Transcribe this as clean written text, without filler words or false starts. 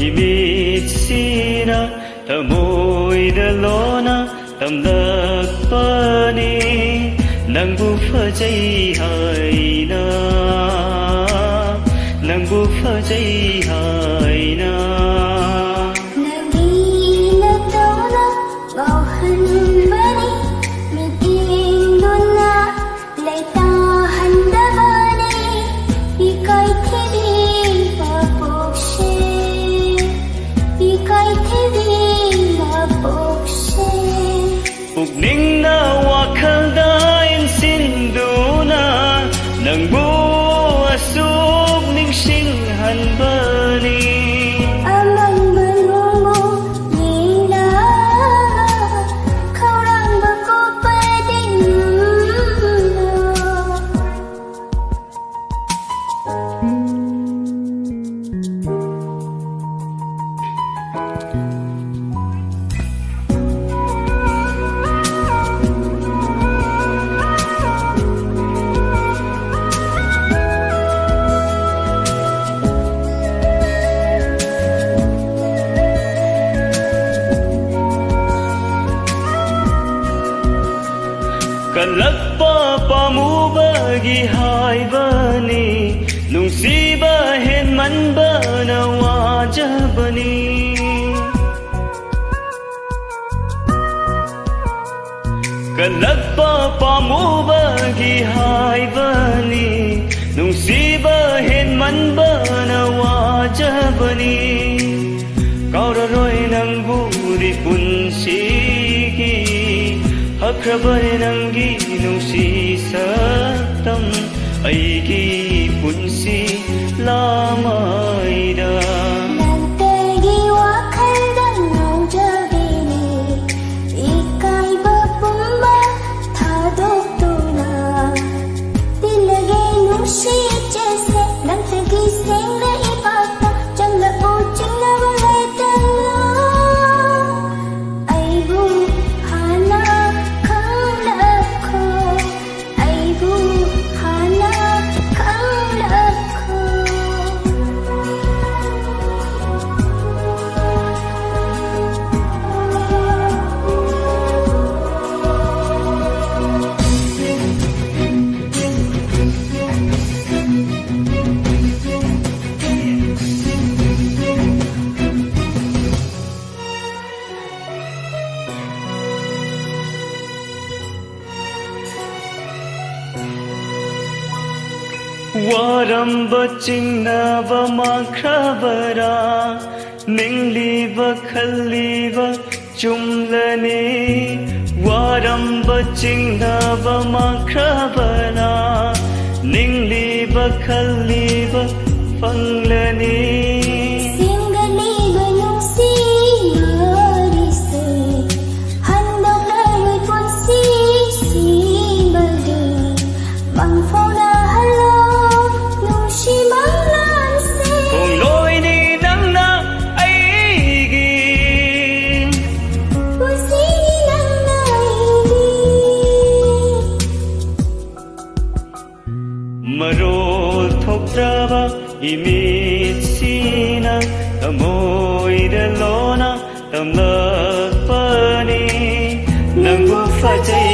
imitsina tamoyda lona tamlakpani nangbu fajai haina nangbu fajai haina nagila tona gauhan bani miting duna laitahan dabani ikai thidi papokshe ikai thidi papokshe pugning na wakalda insinduna nangbu asub ningsing hanbani amang balungo nila kaurang bako pading kalakpa pamubagi haibani nungsiba henmanba nawajabani kalakpa pamubagi haibani nungsiba henmanba nawajabani kauraroi nangburi punsigi hakrabare nangi nungsi saktam aigi punsi lamaida nantegi wakaldan naujabini ikai bapumba thadokduna tilage nungsi jaise nantegi sengra ipata changla o chingla wagatala aibu hana khalakho aibu hana khalakho waramba chingnaba makrabara ningliba khalliba chumlani waramba chingnaba makrabara ningliba khalliba fanglani singali banungsi marise handok lalui punsi simbagi mangfauna halo nungsi manglanse kung loy ni nang na aigi punsi nang naigi marol thoktraba imitsina tamoyda lona tamlakpani nangbu fajai